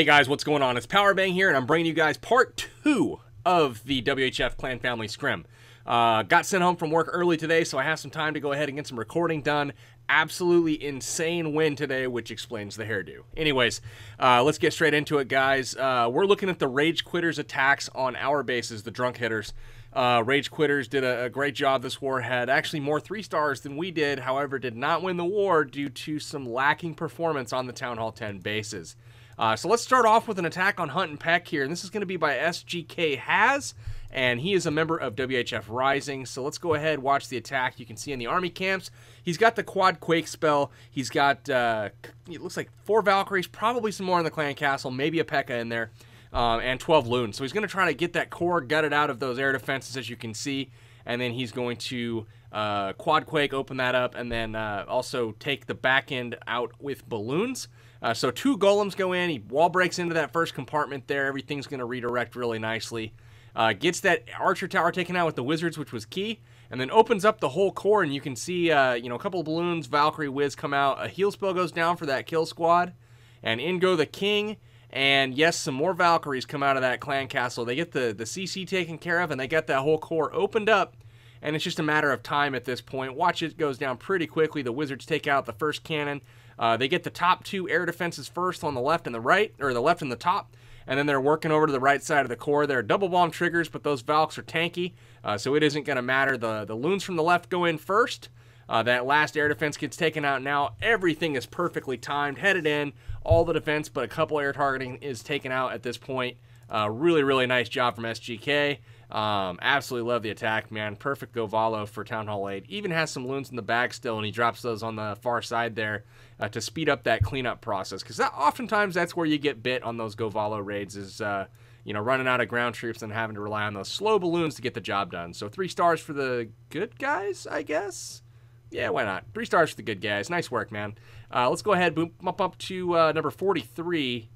Hey guys, what's going on? It's Powerbang here, and I'm bringing you guys part 2 of the WHF Clan Family Scrim. Got sent home from work early today, so I have some time to go ahead and get some recording done. Absolutely insane win today, which explains the hairdo. Anyways, let's get straight into it, guys. We're looking at the Rage Quitters attacks on our bases, the Drunk Hitters. Rage Quitters did a great job this war, had actually more 3-stars than we did, however did not win the war due to some lacking performance on the Town Hall 10 bases. So let's start off with an attack on Hunt and Peck here, and this is going to be by SGK Has, and he is a member of WHF Rising. So let's go ahead, watch the attack. You can see in the army camps, he's got the Quad Quake spell. He's got, it looks like 4 Valkyries, probably some more in the Clan Castle, maybe a P.E.K.K.A. in there, and 12 Loons. So he's going to try to get that core gutted out of those air defenses, as you can see, and then he's going to Quad Quake, open that up, and then also take the back end out with balloons. So 2 golems go in, he wall breaks into that first compartment there, everything's going to redirect really nicely. Gets that archer tower taken out with the wizards, which was key, and then opens up the whole core, and you can see, you know, a couple of balloons, Valkyrie, Wiz come out, a heal spell goes down for that kill squad, and in go the king, and yes, some more Valkyries come out of that clan castle. They get the CC taken care of, and they get that whole core opened up, and it's just a matter of time at this point. Watch, it goes down pretty quickly. The wizards take out the first cannon. They get the top 2 air defenses first on the left and the right, or the left and the top, and then they're working over to the right side of the core. They're double bomb triggers, but those Valks are tanky, so it isn't going to matter. The loons from the left go in first. That last air defense gets taken out now. Everything is perfectly timed, headed in, all the defense, but a couple air targeting is taken out at this point. Really, really nice job from SGK. Absolutely love the attack, man. Perfect Govalo for Town Hall 8. Even has some loons in the bag still, and he drops those on the far side there to speed up that cleanup process. Because oftentimes that's where you get bit on those Govalo raids is, you know, running out of ground troops and having to rely on those slow balloons to get the job done. So 3 stars for the good guys, I guess? Yeah, why not? 3 stars for the good guys. Nice work, man. Let's go ahead, bump up to number 43.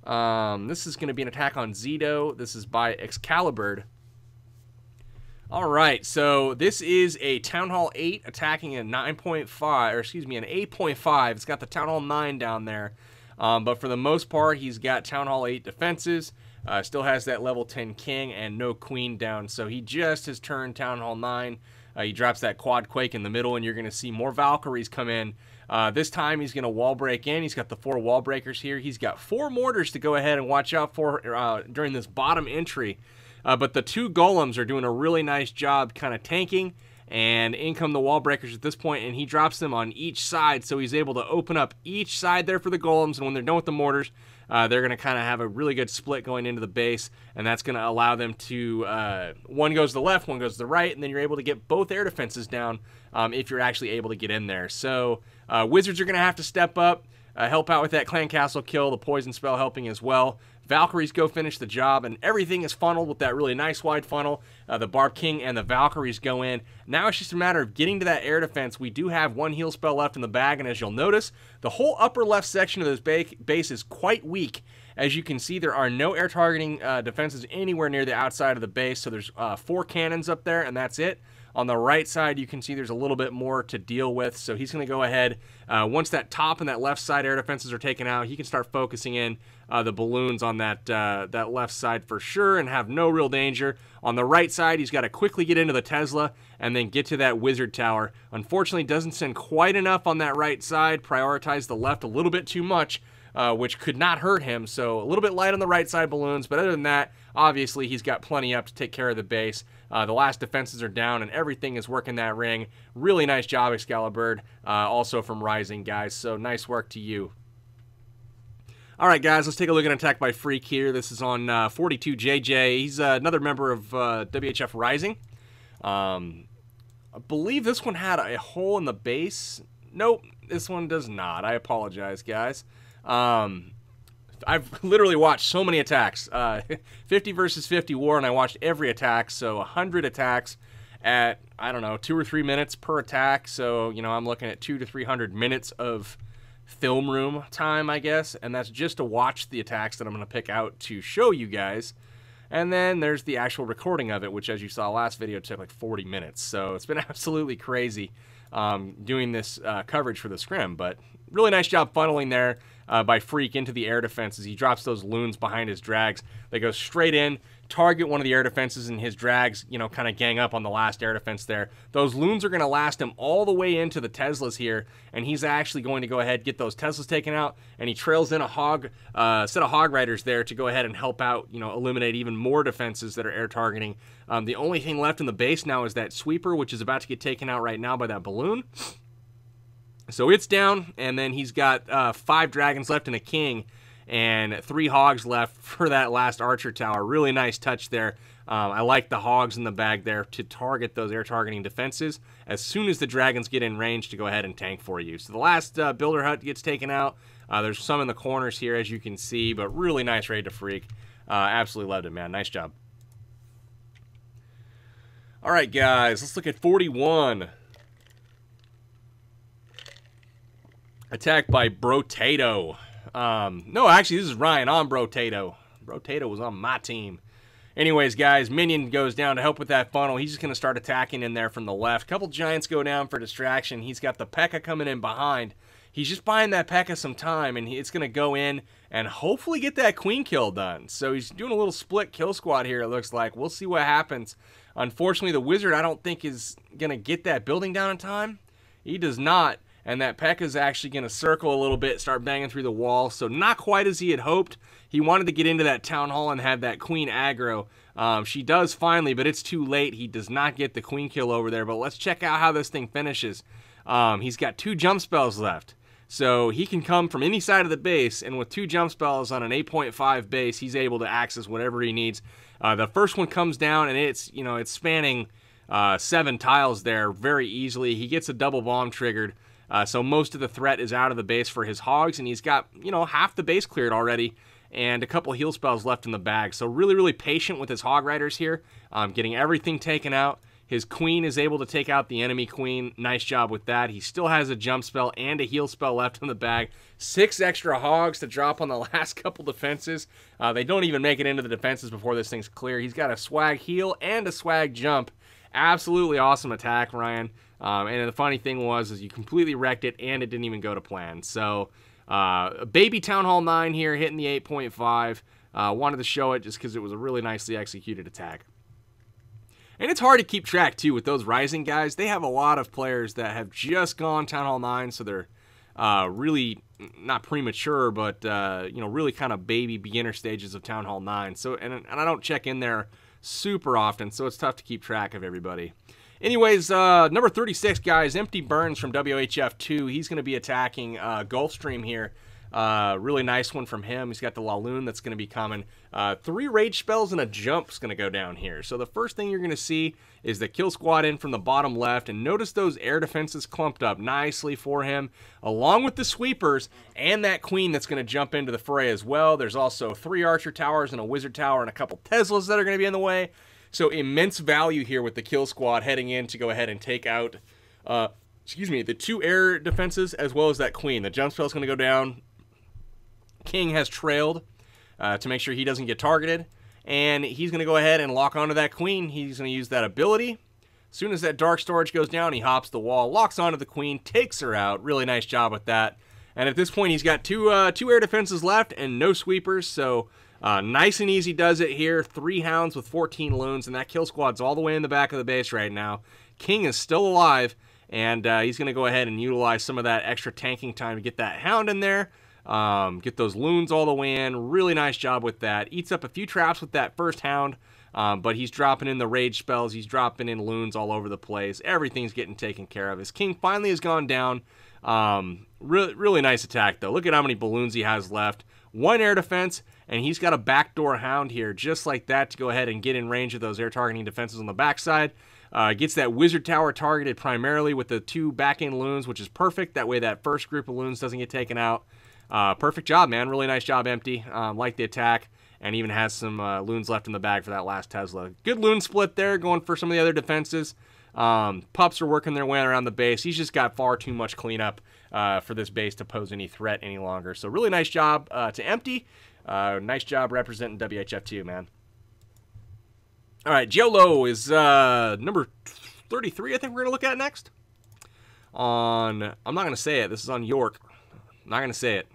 This is going to be an attack on Zito. This is by Excalibur. All right, so this is a Town Hall 8 attacking a 9.5, or excuse me, an 8.5. It's got the Town Hall 9 down there, but for the most part, he's got Town Hall 8 defenses. Still has that level 10 king and no queen down, so he just has turned Town Hall 9. He drops that Quad Quake in the middle, and you're going to see more Valkyries come in. This time he's going to wall break in. He's got the 4 wall breakers here. He's got 4 mortars to go ahead and watch out for during this bottom entry. But the 2 golems are doing a really nice job kind of tanking, and in come the wall breakers at this point, and he drops them on each side, so he's able to open up each side there for the golems, and when they're done with the mortars, they're going to kind of have a really good split going into the base, and that's going to allow them to, one goes to the left, one goes to the right, and then you're able to get both air defenses down if you're actually able to get in there. So wizards are going to have to step up, help out with that clan castle kill, the poison spell helping as well. Valkyries go finish the job, and everything is funneled with that really nice wide funnel. The Barb King and the Valkyries go in. Now it's just a matter of getting to that air defense. We do have 1 heal spell left in the bag, and as you'll notice, the whole upper left section of this base is quite weak. As you can see, there are no air targeting defenses anywhere near the outside of the base, so there's 4 cannons up there, and that's it. On the right side, you can see there's a little bit more to deal with, so he's going to go ahead. Once that top and that left side air defenses are taken out, he can start focusing in the balloons on that left side for sure and have no real danger. On the right side, he's got to quickly get into the Tesla and then get to that wizard tower. Unfortunately, doesn't send quite enough on that right side, prioritize the left a little bit too much, which could not hurt him. So a little bit light on the right side balloons, but other than that, obviously he's got plenty up to take care of the base. The last defenses are down and everything is working that ring. Really nice job, Excalibur, also from Rising, guys. So nice work to you. All right, guys, let's take a look at an attack by Freak here. This is on 42JJ. He's another member of WHF Rising. I believe this one had a hole in the base. Nope, this one does not. I apologize, guys. I've literally watched so many attacks. 50 versus 50 war, and I watched every attack, so 100 attacks at, I don't know, 2 or 3 minutes per attack. So, you know, I'm looking at 200 to 300 minutes of film room time, I guess, and that's just to watch the attacks that I'm going to pick out to show you guys. And then there's the actual recording of it, which, as you saw last video, took like 40 minutes. So it's been absolutely crazy doing this coverage for the Scrim. But really nice job funneling there by Freak into the air defenses. He drops those loons behind his drags. They go straight in, target one of the air defenses, and his drags, you know, kind of gang up on the last air defense there. Those loons are going to last him all the way into the Teslas here, and he's actually going to go ahead, get those Teslas taken out, and he trails in a set of hog riders there to go ahead and help out, you know, eliminate even more defenses that are air targeting. The only thing left in the base now is that sweeper, which is about to get taken out right now by that balloon. So it's down, and then he's got 5 dragons left and a king, and 3 hogs left for that last archer tower. Really nice touch there. I like the hogs in the bag there to target those air targeting defenses as soon as the dragons get in range to go ahead and tank for you. So the last builder hut gets taken out. There's some in the corners here, as you can see, but really nice raid to Freak. Absolutely loved it, man. Nice job. All right, guys, let's look at 41. Attacked by Brotato. No, actually, this is Ryan on Brotato. Brotato was on my team. Anyways, guys, Minion goes down to help with that funnel. He's just going to start attacking in there from the left. Couple Giants go down for distraction. He's got the P.E.K.K.A. coming in behind. He's just buying that P.E.K.K.A. some time, and it's going to go in and hopefully get that queen kill done. So he's doing a little split kill squad here, it looks like. We'll see what happens. Unfortunately, the Wizard, I don't think, is going to get that building down in time. He does not. And that P.E.K.K.A. is actually going to circle a little bit, start banging through the wall. So not quite as he had hoped. He wanted to get into that town hall and have that queen aggro. She does finally, but it's too late. He does not get the queen kill over there. But let's check out how this thing finishes. He's got 2 jump spells left. So he can come from any side of the base. And with 2 jump spells on an 8.5 base, he's able to access whatever he needs. The first one comes down, and it's spanning 7 tiles there very easily. He gets a double bomb triggered. So most of the threat is out of the base for his hogs, and he's got, half the base cleared already and a couple heal spells left in the bag. So really, really patient with his hog riders here, getting everything taken out. His queen is able to take out the enemy queen. Nice job with that. He still has a jump spell and a heal spell left in the bag. 6 extra hogs to drop on the last couple defenses. They don't even make it into the defenses before this thing's clear. He's got a swag heal and a swag jump. Absolutely awesome attack, Ryan. And the funny thing is you completely wrecked it, and it didn't even go to plan. So, baby Town Hall 9 here, hitting the 8.5. Wanted to show it just because it was a really nicely executed attack. And it's hard to keep track, too, with those Rising guys. They have a lot of players that have just gone Town Hall 9, so they're really not premature, but, really kind of baby beginner stages of Town Hall 9. So, and I don't check in there super often, so it's tough to keep track of everybody. Anyways, number 36, guys, Empty Burns from WHF2. He's going to be attacking Gulfstream here. Really nice one from him. He's got the Laloon that's going to be coming. 3 rage spells and a jump's going to go down here. So the first thing you're going to see is the kill squad in from the bottom left. And notice those air defenses clumped up nicely for him, along with the sweepers and that queen that's going to jump into the fray as well. There's also 3 archer towers and a wizard tower and a couple Teslas that are going to be in the way. So immense value here with the kill squad heading in to go ahead and take out, the 2 air defenses as well as that queen. The jump spell is going to go down. King has trailed to make sure he doesn't get targeted. And he's going to go ahead and lock onto that queen. He's going to use that ability. As soon as that dark storage goes down, he hops the wall, locks onto the queen, takes her out. Really nice job with that. And at this point, he's got 2 air defenses left and no sweepers. So nice and easy does it here. 3 hounds with 14 loons, and that kill squad's all the way in the back of the base right now. King is still alive, and he's going to go ahead and utilize some of that extra tanking time to get that hound in there. Get those loons all the way in. Really nice job with that. Eats up a few traps with that first hound, but he's dropping in the rage spells. He's dropping in loons all over the place. Everything's getting taken care of. His king finally has gone down. Really nice attack, though. Look at how many balloons he has left. 1 air defense, and he's got a backdoor hound here just like that to go ahead and get in range of those air targeting defenses on the backside. Gets that wizard tower targeted primarily with the 2 back-end loons, which is perfect. That way that first group of loons doesn't get taken out. Perfect job, man. Really nice job, Empty. Like the attack, and even has some loons left in the bag for that last Tesla. Good loon split there, going for some of the other defenses. Pups are working their way around the base. He's just got far too much cleanup for this base to pose any threat any longer. So really nice job to Empty. Nice job representing WHF2, man. All right, Jolo is number 33, I think we're going to look at next. I'm not going to say it. This is on York. I'm not going to say it.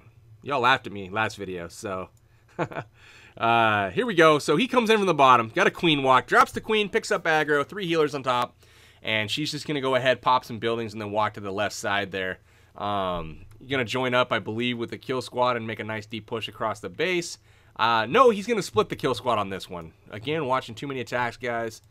Y'all laughed at me last video, so... here we go. So he comes in from the bottom, got a queen walk, drops the queen, picks up aggro, 3 healers on top, and she's just going to go ahead, pop some buildings, and then walk to the left side there. You're going to join up, I believe, with the kill squad and make a nice deep push across the base. No, he's going to split the kill squad on this one. Again, watching too many attacks, guys.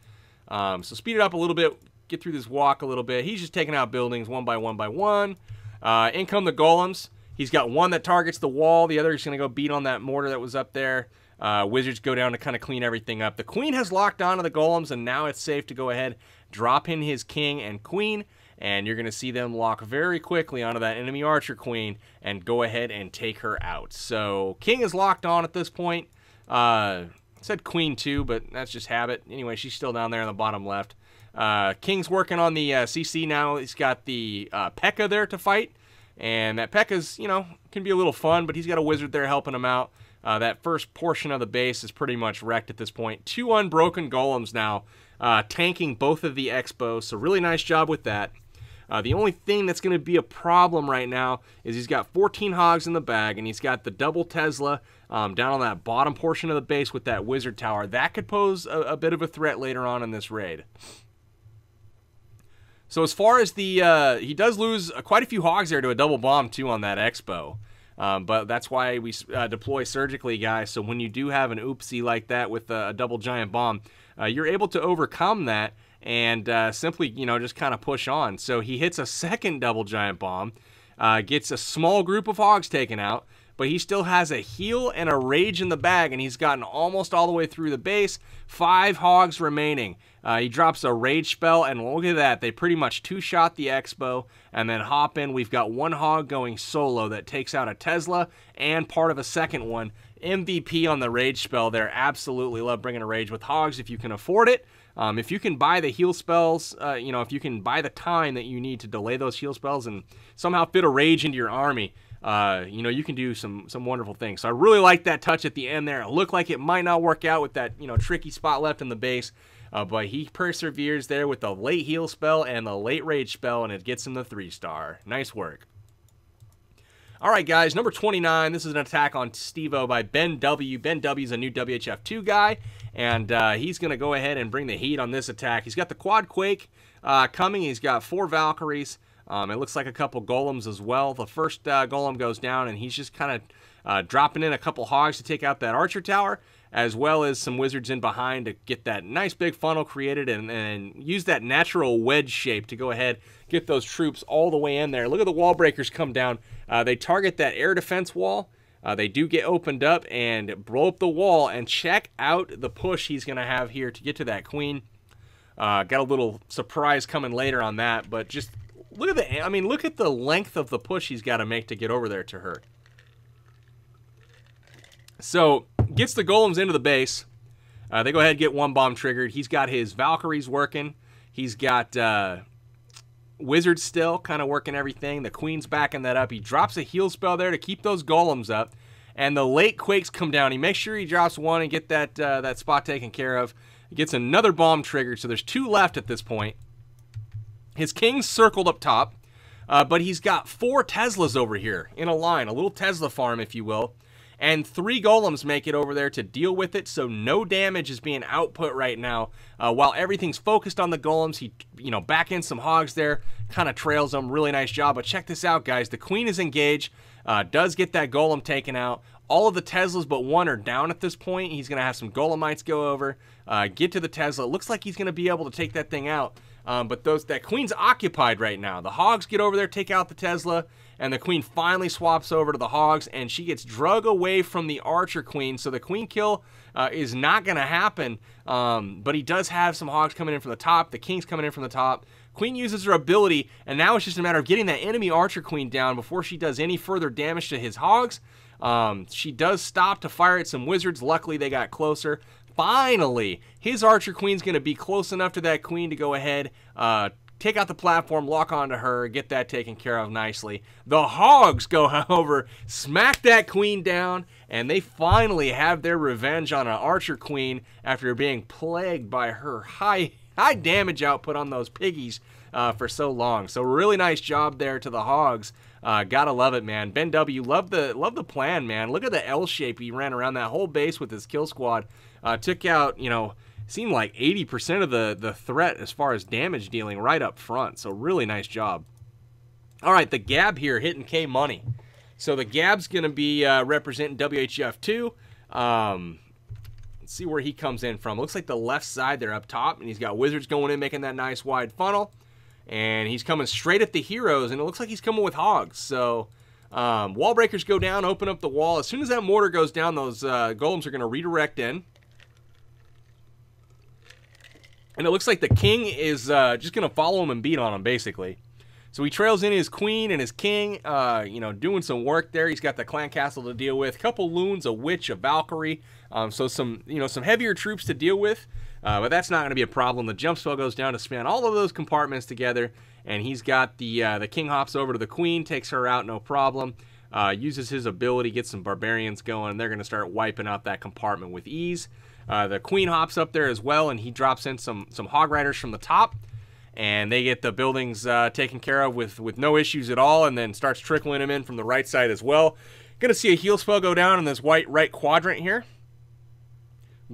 So speed it up a little bit, get through this walk a little bit. He's just taking out buildings one by one by one. In come the golems. He's got one that targets the wall. The other is going to go beat on that mortar that was up there. Wizards go down to kind of clean everything up. The queen has locked onto the golems, and now it's safe to go ahead, drop in his king and queen, and you're going to see them lock very quickly onto that enemy archer queen and go ahead and take her out. So king is locked on at this point. Said queen too, but that's just habit. Anyway, she's still down there in the bottom left. King's working on the CC now. He's got the P.E.K.K.A. there to fight. And that P.E.K.K.A.'s, you know, can be a little fun, but he's got a wizard there helping him out. That first portion of the base is pretty much wrecked at this point. 2 unbroken golems now, tanking both of the Expos, so really nice job with that. The only thing that's going to be a problem right now is he's got 14 hogs in the bag, and he's got the double Tesla down on that bottom portion of the base with that wizard tower. That could pose a bit of a threat later on in this raid. So as far as the, he does lose quite a few hogs there to a double bomb too on that Expo. But that's why we deploy surgically, guys. So when you do have an oopsie like that with a double giant bomb, you're able to overcome that and simply, you know, just kind of push on. So he hits a second double giant bomb, gets a small group of hogs taken out, but he still has a heal and a rage in the bag, and he's gotten almost all the way through the base. 5 hogs remaining. He drops a rage spell, and look at that. They pretty much 2-shot the Expo, and then hop in. We've got 1 hog going solo that takes out a Tesla and part of a second one. MVP on the rage spell there. Absolutely love bringing a rage with hogs if you can afford it. If you can buy the heal spells, you know, if you can buy the time that you need to delay those heal spells and somehow fit a rage into your army, you know, you can do some wonderful things. So I really like that touch at the end there. It looked like it might not work out with that, you know, tricky spot left in the base, but he perseveres there with the late heal spell and the late rage spell, and it gets him the 3-star. Nice work. All right, guys, number 29. This is an attack on Steve-O by Ben W. Ben W is a new WHF2 guy, and he's going to go ahead and bring the heat on this attack. He's got the Quad Quake coming. He's got 4 Valkyries. It looks like a couple golems as well. The first golem goes down, and he's just kind of dropping in a couple hogs to take out that archer tower, as well as some wizards in behind to get that nice big funnel created and use that natural wedge shape to go ahead, get those troops all the way in there. Look at the wall breakers come down. They target that air defense wall. They do get opened up and blow up the wall, and check out the push he's going to have here to get to that queen. Got a little surprise coming later on that, but just look at the, I mean, look at the length of the push he's got to make to get over there to her. So, gets the golems into the base. They go ahead and get 1 bomb triggered. He's got his Valkyries working. He's got wizards still kind of working everything. The queen's backing that up. He drops a heal spell there to keep those golems up. And the late quakes come down. He makes sure he drops 1 and get that, that spot taken care of. He gets another bomb triggered, so there's 2 left at this point. His king's circled up top, but he's got 4 Teslas over here in a line, a little Tesla farm, if you will. And 3 golems make it over there to deal with it, so no damage is being output right now. While everything's focused on the golems, he, you know, back in some hogs there, kind of trails them. Really nice job. But check this out, guys. The queen is engaged, does get that golem taken out. All of the Teslas but 1 are down at this point. He's going to have some golemites go over, get to the Tesla. It looks like he's going to be able to take that thing out. But that queen's occupied right now. The hogs get over there, take out the Tesla, and the queen finally swaps over to the hogs, and she gets drug away from the archer queen. So the queen kill is not going to happen, but he does have some hogs coming in from the top. The king's coming in from the top. Queen uses her ability, and now it's just a matter of getting that enemy archer queen down before she does any further damage to his hogs. She does stop to fire at some wizards. Luckily, they got closer. Finally, his archer queen's going to be close enough to that queen to go ahead, take out the platform, lock onto her, get that taken care of nicely. The Hogs go over, smack that queen down, and they finally have their revenge on an archer queen after being plagued by her high damage output on those piggies for so long. So really nice job there to the Hogs. Gotta love it, man. Ben W, love the plan, man. Look at the L shape he ran around that whole base with his kill squad. Took out, you know, seemed like 80% of the threat as far as damage dealing right up front. So really nice job. All right, the Gab here hitting K Money. So the Gab's going to be representing WHF2. Let's see where he comes in from. Looks like the left side there up top, and he's got Wizards going in, making that nice wide funnel. And he's coming straight at the heroes, and it looks like he's coming with Hogs. So wall breakers go down, open up the wall. As soon as that mortar goes down, those golems are going to redirect in. And it looks like the king is just going to follow him and beat on him, basically. So he trails in his queen and his king, you know, doing some work there. He's got the clan castle to deal with. A couple loons, a witch, a Valkyrie. So some, you know, some heavier troops to deal with. But that's not going to be a problem. The jump spell goes down to span all of those compartments together. And he's got the king hops over to the queen, takes her out, no problem. Uses his ability, gets some barbarians going. And they're going to start wiping out that compartment with ease. The queen hops up there as well, and he drops in some hog riders from the top, and they get the buildings taken care of with no issues at all, and then starts trickling them in from the right side as well. Gonna see a heal spell go down in this white right quadrant here.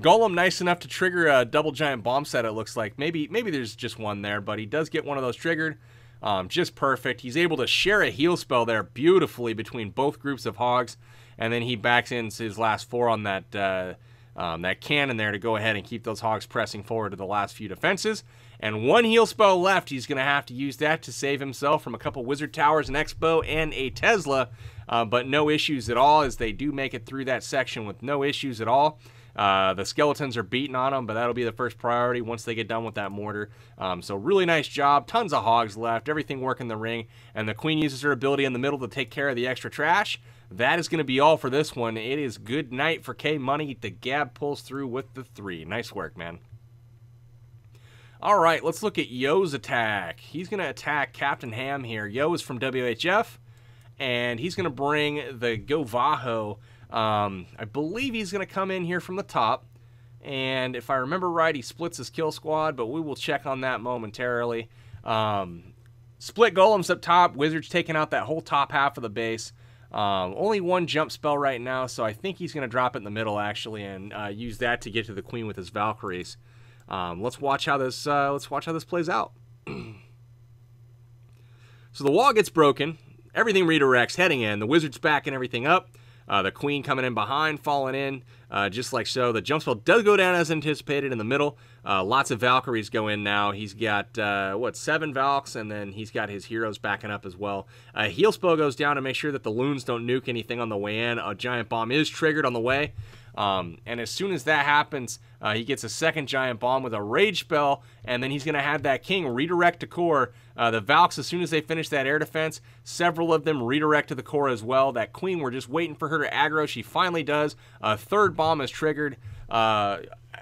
Golem nice enough to trigger a double giant bomb set, it looks like. Maybe there's just one there, but he does get one of those triggered. Just perfect. He's able to share a heal spell there beautifully between both groups of hogs, and then he backs in his last 4 on that cannon there to go ahead and keep those hogs pressing forward to the last few defenses. And one heal spell left. He's going to have to use that to save himself from a couple wizard towers, an Expo, and a Tesla. But no issues at all, as they do make it through that section with no issues at all. The skeletons are beating on them, but that'll be the first priority once they get done with that mortar. So really nice job. Tons of hogs left. Everything working the ring. And the queen uses her ability in the middle to take care of the extra trash. That is going to be all for this one. It is good night for K Money. The Gab pulls through with the 3. Nice work, man. All right, let's look at Yo's attack. He's going to attack Captain Ham here. Yo is from WHF, and he's going to bring the Govaho. I believe he's going to come in here from the top, and if I remember right, he splits his kill squad, but we will check on that momentarily. Split golems up top. Wizards taking out that whole top half of the base. Only one jump spell right now, so I think he's going to drop it in the middle, actually, and use that to get to the queen with his Valkyries. Let's watch how this plays out. So the wall gets broken. Everything redirects, heading in. The wizard's backing everything up. The queen coming in behind, falling in, just like so. The jump spell does go down as anticipated in the middle. Lots of Valkyries go in now. He's got, 7 Valks, and then he's got his heroes backing up as well. Heal spell goes down to make sure that the loons don't nuke anything on the way in. A giant bomb is triggered on the way. And as soon as that happens, he gets a second giant bomb with a rage spell, and then he's going to have that king redirect to core. The Valks, as soon as they finish that air defense, several of them redirect to the core as well. That queen, we're just waiting for her to aggro. She finally does. A third bomb is triggered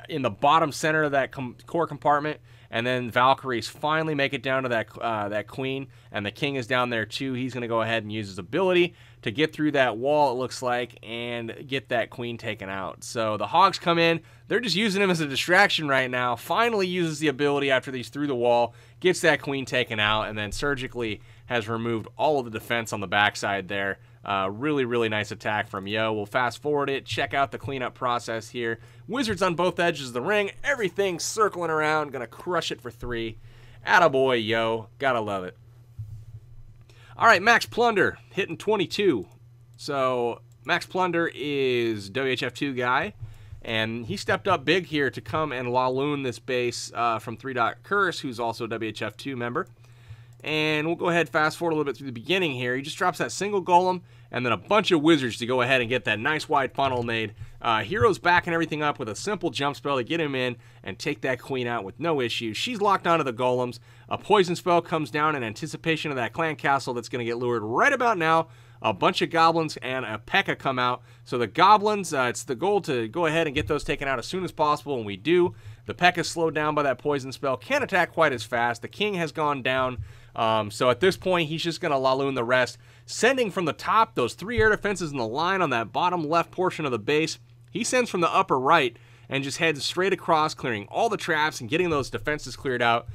in the bottom center of that core compartment. And then Valkyries finally make it down to that queen, and the king is down there too. He's going to go ahead and use his ability to get through that wall, it looks like, and get that queen taken out. So the hogs come in. They're just using him as a distraction right now. Finally uses the ability after he's through the wall, gets that queen taken out, and then surgically has removed all of the defense on the backside there. Really, really nice attack from Yo. We'll fast forward it, check out the cleanup process here. Wizards on both edges of the ring. Everything circling around. Gonna crush it for 3. Attaboy, Yo. Gotta love it. All right, Max Plunder hitting 22. So Max Plunder is WHF2 guy, and he stepped up big here to come and Laloon this base from 3. Curse, who's also WHF2 member. And we'll go ahead fast forward a little bit through the beginning here. He just drops that single golem and then a bunch of wizards to go ahead and get that nice wide funnel made. Heroes backing everything up with a simple jump spell to get him in and take that queen out with no issues. She's locked onto the golems. A poison spell comes down in anticipation of that clan castle that's going to get lured right about now a bunch of goblins and a P.E.K.K.A come out. So the goblins, it's the goal to go ahead and get those taken out as soon as possible, and we do. The P.E.K.K.A slowed down by that poison spell. Can't attack quite as fast. The king has gone down. So at this point, he's just going to Laloon the rest, sending from the top those 3 air defenses in the line on that bottom left portion of the base. He sends from the upper right and just heads straight across, clearing all the traps and getting those defenses cleared out.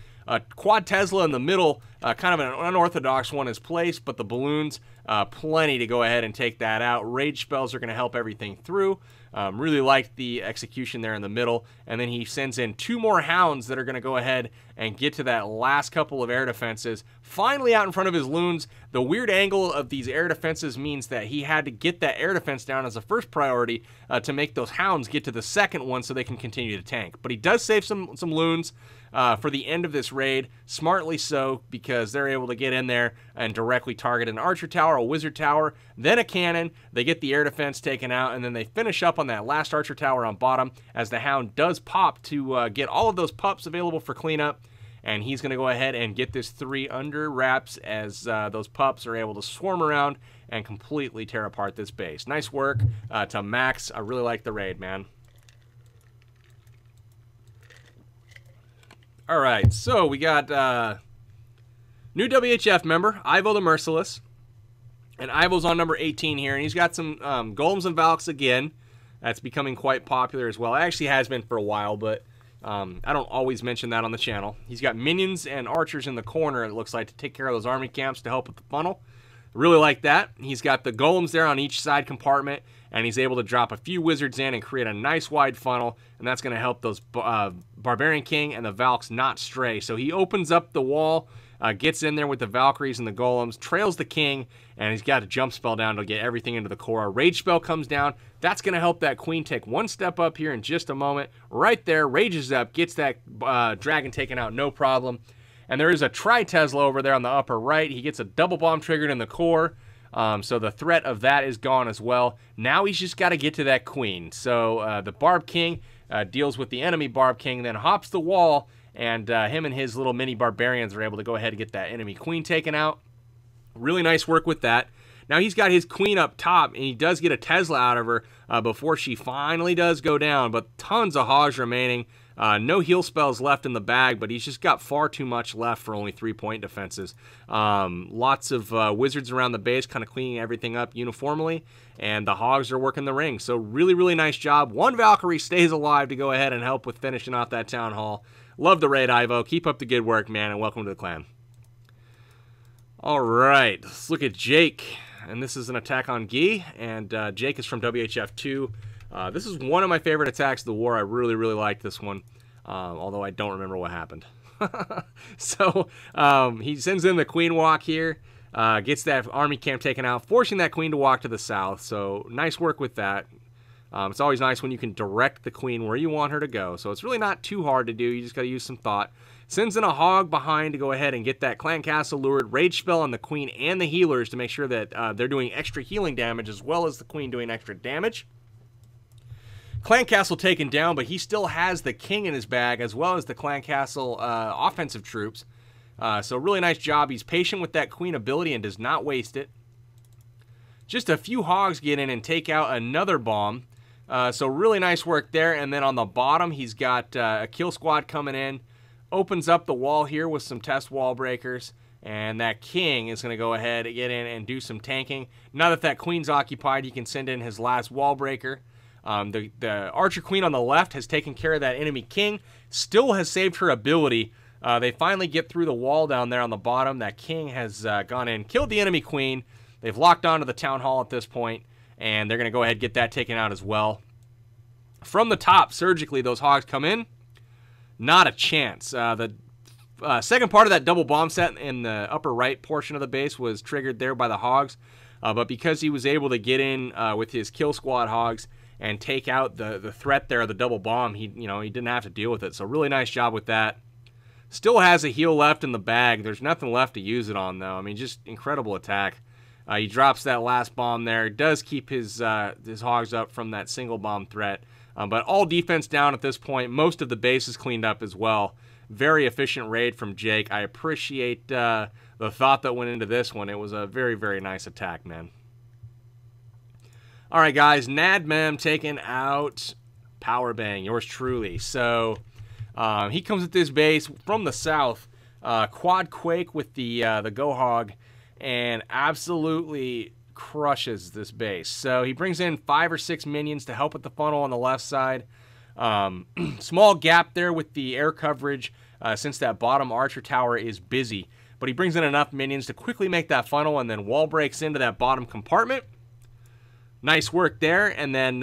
Quad Tesla in the middle, kind of an unorthodox one is placed, but the balloons, plenty to go ahead and take that out. Rage spells are going to help everything through. Really like the execution there in the middle. And then he sends in 2 more hounds that are going to go ahead and get to that last couple of air defenses. Finally out in front of his loons. The weird angle of these air defenses means that he had to get that air defense down as a first priority to make those hounds get to the second one so they can continue to tank. But he does save some loons for the end of this raid, smartly so, because they're able to get in there and directly target an archer tower, a wizard tower, then a cannon. They get the air defense taken out, and then they finish up on that last archer tower on bottom as the hound does pop to get all of those pups available for cleanup. And he's going to go ahead and get this 3 under wraps as those pups are able to swarm around and completely tear apart this base. Nice work to Max. I really like the raid, man. All right, so we got new WHF member, Ivo the Merciless. And Ivo's on number 18 here, and he's got some golems and valks again. That's becoming quite popular as well. It actually has been for a while, but I don't always mention that on the channel. He's got minions and archers in the corner, it looks like, to take care of those army camps to help with the funnel. Really like that. He's got the golems there on each side compartment, and he's able to drop a few wizards in and create a nice wide funnel, and that's going to help those Barbarian King and the Valks not stray. So he opens up the wall, gets in there with the Valkyries and the golems, trails the king, and he's got a jump spell down to get everything into the core. A rage spell comes down. That's going to help that queen take one step up here in just a moment. Right there, rages up, gets that dragon taken out, no problem. And there is a Tri-Tesla over there on the upper right. He gets a double bomb triggered in the core. So the threat of that is gone as well. Now he's just got to get to that queen. So the Barb King deals with the enemy Barb King, then hops the wall, and him and his little mini Barbarians are able to go ahead and get that enemy queen taken out. Really nice work with that. Now he's got his queen up top, and he does get a Tesla out of her before she finally does go down, but tons of hogs remaining. No heal spells left in the bag, but he's just got far too much left for only 3-point defenses. Lots of wizards around the base kind of cleaning everything up uniformly, and the hogs are working the ring. So really, really nice job. 1 Valkyrie stays alive to go ahead and help with finishing off that town hall. Love the raid, Ivo. Keep up the good work, man, and welcome to the clan. All right, let's look at Jake. And this is an attack on Guy, and Jake is from WHF2. This is one of my favorite attacks of the war. I really, really like this one, although I don't remember what happened. So he sends in the queen walk here, gets that army camp taken out, forcing that queen to walk to the south. So nice work with that. It's always nice when you can direct the queen where you want her to go. So it's really not too hard to do. You just got to use some thought. Sends in a hog behind to go ahead and get that clan castle lured. Rage spell on the queen and the healers to make sure that they're doing extra healing damage as well as the queen doing extra damage. Clan castle taken down, but he still has the king in his bag as well as the clan castle offensive troops. So really nice job. He's patient with that queen ability and does not waste it. Just a few hogs get in and take out another bomb. So really nice work there. And then on the bottom, he's got a kill squad coming in. Opens up the wall here with some test wall breakers. And that king is going to go ahead and get in and do some tanking. Now that that queen's occupied, he can send in his last wall breaker. The archer queen on the left has taken care of that enemy king. Still has saved her ability. They finally get through the wall down there on the bottom. That king has gone in, killed the enemy queen. They've locked onto the town hall at this point, and they're going to go ahead and get that taken out as well. From the top, surgically, those hogs come in. Not a chance. The second part of that double bomb set in the upper right portion of the base was triggered there by the hogs. But because he was able to get in with his kill squad hogs and take out the threat there of the double bomb, he didn't have to deal with it. So really nice job with that. Still has a heal left in the bag. There's nothing left to use it on, though. I mean, just incredible attack. He drops that last bomb there. Does keep his hogs up from that single bomb threat. But all defense down at this point. Most of the base is cleaned up as well. Very efficient raid from Jake. I appreciate the thought that went into this one. It was a very, very nice attack, man. All right, guys, Nadmem taking out Powerbang, yours truly. So he comes at this base from the south, quad quake with the Go Hog, and absolutely crushes this base. So he brings in 5 or 6 minions to help with the funnel on the left side. Small gap there with the air coverage since that bottom archer tower is busy. But he brings in enough minions to quickly make that funnel and then wall breaks into that bottom compartment. Nice work there, and then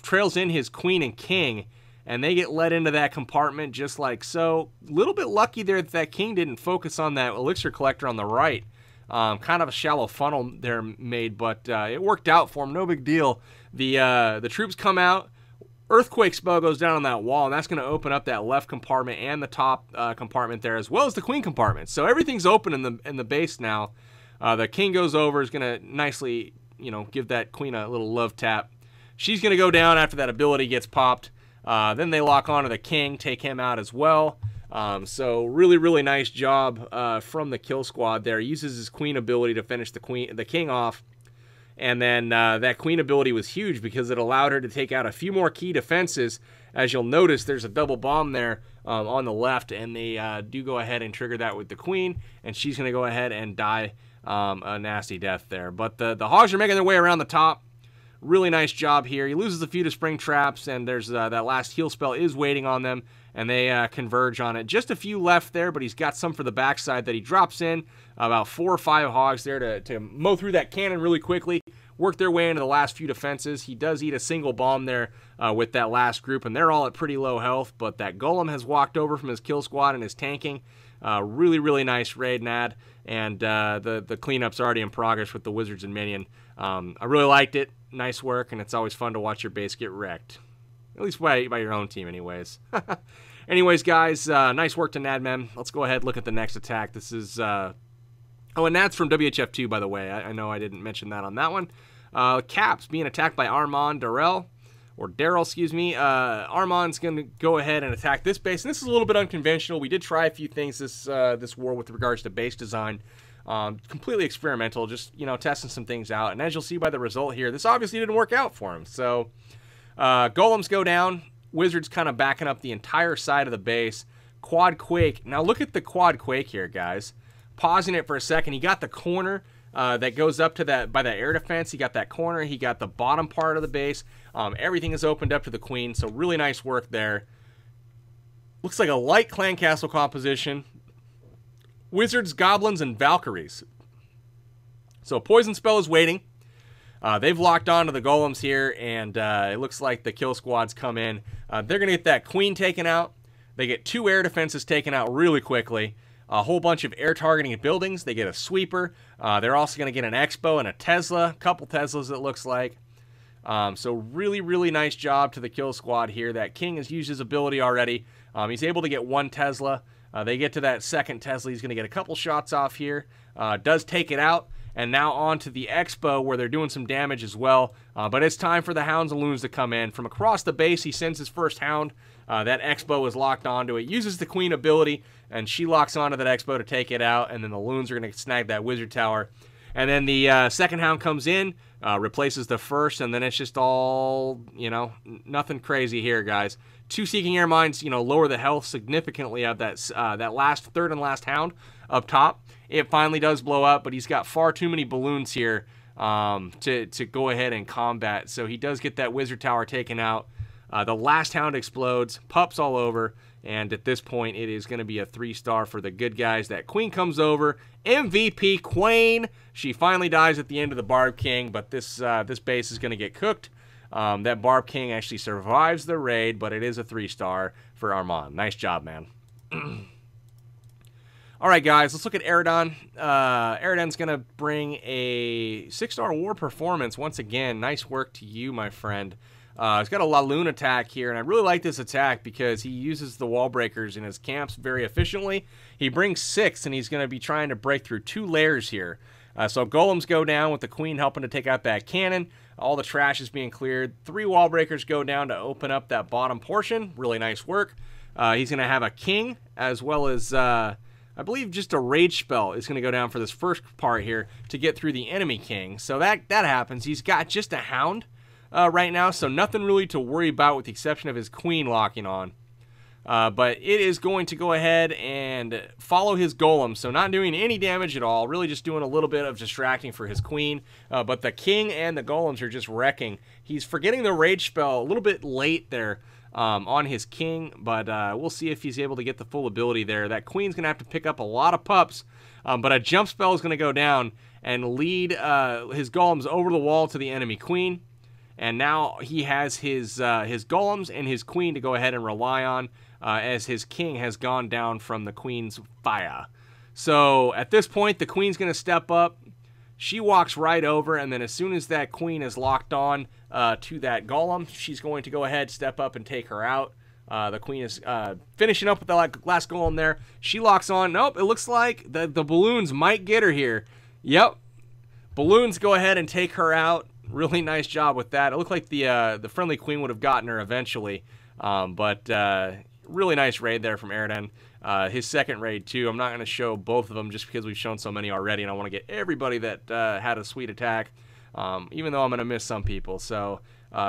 trails in his queen and king, and they get let into that compartment just like so. A little bit lucky there that that king didn't focus on that elixir collector on the right. Kind of a shallow funnel there made, but it worked out for him. No big deal. The troops come out. Earthquake spell goes down on that wall, and that's going to open up that left compartment and the top compartment there, as well as the queen compartment. So everything's open in the base now. The king goes over, is going to nicely, you know, give that queen a little love tap. She's going to go down after that ability gets popped. Then they lock onto the king, take him out as well. So really nice job from the kill squad there. He uses his queen ability to finish the king off. And then that queen ability was huge because it allowed her to take out a few more key defenses. As you'll notice, there's a double bomb there on the left, and they do go ahead and trigger that with the queen, and she's going to go ahead and die a nasty death there. But the hogs are making their way around the top. Really nice job here. He loses a few to spring traps, and there's that last heal spell is waiting on them, and they converge on it. Just a few left there, but he's got some for the backside that he drops in. About 4 or 5 hogs there to mow through that cannon really quickly, work their way into the last few defenses. He does eat a single bomb there with that last group, and they're all at pretty low health, but that golem has walked over from his kill squad and is tanking. Really nice raid, Nad, and the cleanup's already in progress with the wizards and minion. I really liked it. Nice work, and it's always fun to watch your base get wrecked. At least by your own team, anyways. Anyways, guys, nice work to Nadmem. Let's go ahead and look at the next attack. This is... Oh, and that's from WHF2, by the way. I know I didn't mention that on that one. Caps being attacked by Darrell, excuse me. Armand's going to go ahead and attack this base. And this is a little bit unconventional. We did try a few things this war with regards to base design. Completely experimental, just, you know, testing some things out. And as you'll see by the result here, this obviously didn't work out for him. So, golems go down. Wizards kind of backing up the entire side of the base. Quad Quake. Now, look at the Quad Quake here, guys. Pausing it for a second, he got the corner that goes up to that by that air defense. He got that corner. He got the bottom part of the base. Everything is opened up to the queen, so really nice work there. Looks like a light clan castle composition. Wizards, goblins, and Valkyries. So poison spell is waiting. They've locked onto the golems here, and it looks like the kill squads come in. They're going to get that queen taken out. They get 2 air defenses taken out really quickly. A whole bunch of air targeting buildings. They get a sweeper. They're also going to get an Expo and a Tesla. A couple Teslas, it looks like. So really nice job to the kill squad here. That king has used his ability already. He's able to get 1 Tesla. They get to that second Tesla. He's going to get a couple shots off here. Does take it out. And now on to the Expo where they're doing some damage as well. But it's time for the Hounds and Loons to come in. From across the base, he sends his first Hound. That Expo is locked onto it. Uses the Queen ability, and she locks onto that Expo to take it out. And then the Loons are going to snag that Wizard Tower. And then the second Hound comes in, replaces the first, and then it's just all, you know, nothing crazy here, guys. 2 Seeking Air Mines, you know, lower the health significantly of that third and last Hound up top. It finally does blow up, but he's got far too many balloons here to go ahead and combat. So he does get that Wizard Tower taken out. The last Hound explodes, pups all over, and at this point it is going to be a 3-star for the good guys. That Queen comes over, MVP Queen. She finally dies at the end of the Barb King, but this base is going to get cooked. That Barb King actually survives the raid, but it is a 3-star for Armand. Nice job, man. All right, guys, let's look at Eridon. Eridon's going to bring a 6-star war performance once again. Nice work to you, my friend. He's got a La Lune attack here, and I really like this attack because he uses the wall breakers in his camps very efficiently. He brings 6, and he's going to be trying to break through 2 layers here. So golems go down with the queen helping to take out that cannon. All the trash is being cleared. 3 wall breakers go down to open up that bottom portion. Really nice work. He's going to have a king as well as I believe just a rage spell is going to go down for this first part here to get through the enemy king. So that happens. He's got just a hound right now, so nothing really to worry about with the exception of his queen locking on. But it is going to go ahead and follow his golem, so not doing any damage at all, really just doing a little bit of distracting for his queen. But the king and the golems are just wrecking. He's forgetting the rage spell a little bit late there on his king, but we'll see if he's able to get the full ability there. That queen's going to have to pick up a lot of pups, but a jump spell is going to go down and lead his golems over the wall to the enemy queen. And now he has his golems and his queen to go ahead and rely on, as his king has gone down from the queen's fire. So at this point, the queen's going to step up. She walks right over, and then as soon as that queen is locked on to that golem, she's going to go ahead, step up, and take her out. The queen is finishing up with the last golem there. She locks on. Nope, it looks like the balloons might get her here. Yep, balloons go ahead and take her out. Really nice job with that. It looked like the friendly queen would have gotten her eventually, but really nice raid there from Airden. His second raid too. I'm not going to show both of them just because we've shown so many already, and I want to get everybody that had a sweet attack, even though I'm going to miss some people. So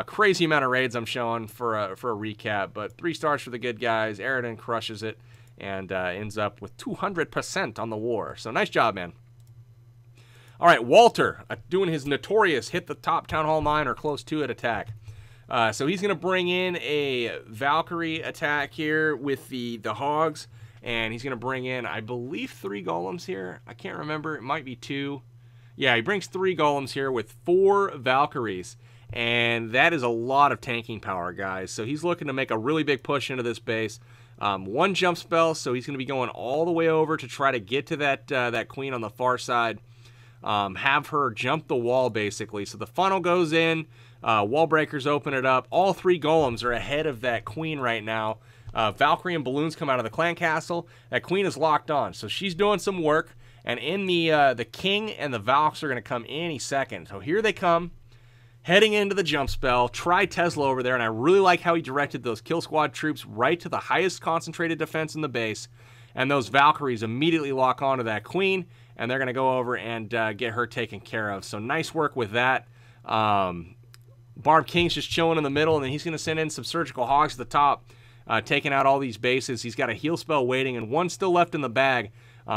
crazy amount of raids I'm showing for a recap, but 3 stars for the good guys. Airden crushes it and ends up with 200% on the war. So nice job, man. All right, Walter doing his notorious hit the top Town Hall 9 or close to it attack. So he's going to bring in a Valkyrie attack here with the hogs, and he's going to bring in, I believe, 3 golems here. I can't remember. It might be 2. Yeah, he brings 3 golems here with 4 Valkyries, and that is a lot of tanking power, guys. So he's looking to make a really big push into this base. 1 jump spell, so he's going to be going all the way over to try to get to that queen on the far side. Have her jump the wall, basically. So the funnel goes in. Wall breakers open it up. All 3 golems are ahead of that queen right now. Valkyrie and balloons come out of the clan castle. That queen is locked on, so she's doing some work. And in the king and the Valks are going to come any second. So here they come, heading into the jump spell. Try Tesla over there, and I really like how he directed those kill squad troops right to the highest concentrated defense in the base. And those Valkyries immediately lock onto that queen, and they're going to go over and get her taken care of. So nice work with that. Barb King's just chilling in the middle, and then he's going to send in some surgical hogs at the top, taking out all these bases. He's got a heal spell waiting, and 1 still left in the bag.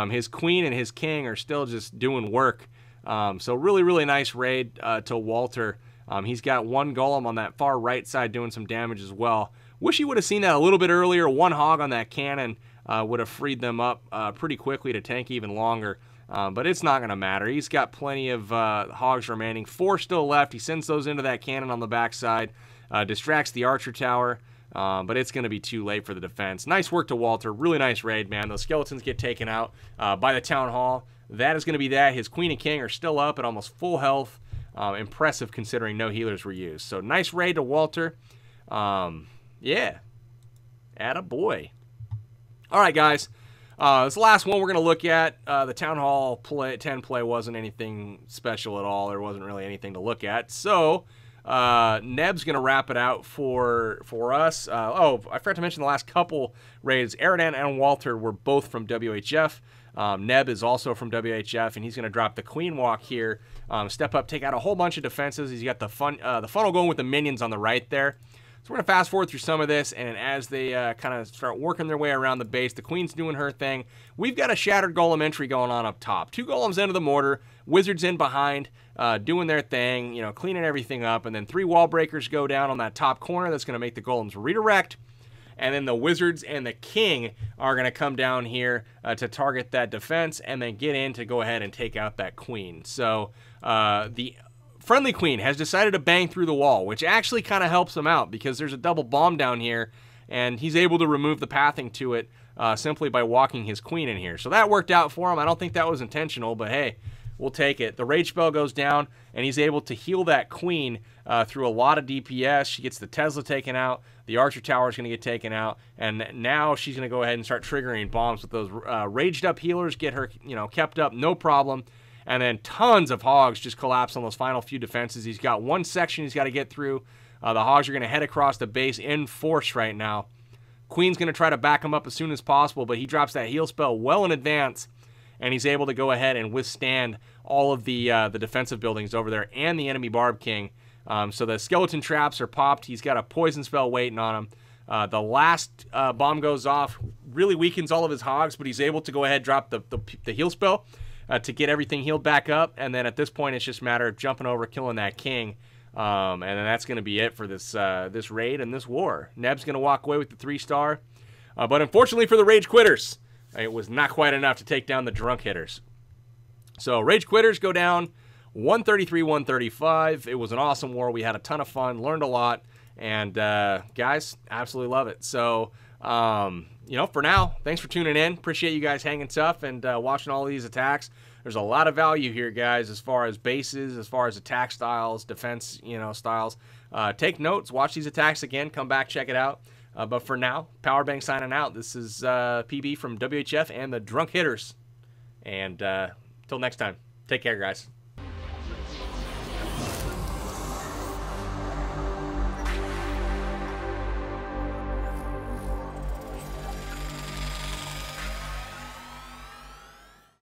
His queen and his king are still just doing work. So really, really nice raid to Walter. He's got 1 golem on that far right side doing some damage as well. Wish he would have seen that a little bit earlier. 1 hog on that cannon would have freed them up pretty quickly to tank even longer. But it's not going to matter. He's got plenty of hogs remaining. 4 still left. He sends those into that cannon on the backside. Distracts the archer tower. But it's going to be too late for the defense. Nice work to Walter. Really nice raid, man. Those skeletons get taken out by the town hall. That is going to be that. His queen and king are still up at almost full health. Impressive considering no healers were used. So nice raid to Walter. Yeah. Attaboy. All right, guys. This last one we're going to look at. The Town Hall 10 play wasn't anything special at all. There wasn't really anything to look at. So Neb's going to wrap it out for us. Oh, I forgot to mention the last couple raids. Airden and Walter were both from WHF. Neb is also from WHF, and he's going to drop the Queen Walk here. Step up, take out a whole bunch of defenses. He's got the funnel going with the minions on the right there. So we're going to fast forward through some of this, and as they kind of start working their way around the base, the Queen's doing her thing. We've got a Shattered Golem entry going on up top. 2 golems into the mortar, Wizards in behind, doing their thing, cleaning everything up, and then 3 wall breakers go down on that top corner. That's going to make the golems redirect, and then the Wizards and the King are going to come down here to target that defense, and then get in to go ahead and take out that Queen. So the friendly Queen has decided to bang through the wall, which actually kind of helps him out because there's a double bomb down here, and he's able to remove the pathing to it simply by walking his Queen in here. So that worked out for him. I don't think that was intentional, but hey, we'll take it. The Rage Spell goes down, and he's able to heal that Queen through a lot of DPS. She gets the Tesla taken out. The Archer Tower is going to get taken out, and now she's going to go ahead and start triggering bombs with those raged up healers, get her kept up, no problem. And then tons of hogs just collapse on those final few defenses. He's got 1 section he's got to get through. The hogs are going to head across the base in force right now. Queen's going to try to back him up as soon as possible, but he drops that heal spell well in advance, and he's able to go ahead and withstand all of the defensive buildings over there and the enemy Barb King. So the skeleton traps are popped. He's got a poison spell waiting on him. The last bomb goes off, really weakens all of his hogs, but he's able to go ahead and drop the heal spell to get everything healed back up. And then at this point, it's just a matter of jumping over, killing that king. And then that's going to be it for this this raid and this war. Neb's going to walk away with the 3-star. But unfortunately for the Rage Quitters, it was not quite enough to take down the Drunk Hitters. So Rage Quitters go down 133-135. It was an awesome war. We had a ton of fun, learned a lot, and guys, absolutely love it. So, you know, for now, thanks for tuning in. Appreciate you guys hanging tough and watching all these attacks. There's a lot of value here, guys, as far as bases, as far as attack styles, defense, you know, styles. Take notes, watch these attacks again, come back, check it out. But for now, Powerbang signing out. This is PB from WHF and the Drunk Hitters. And till next time, take care, guys.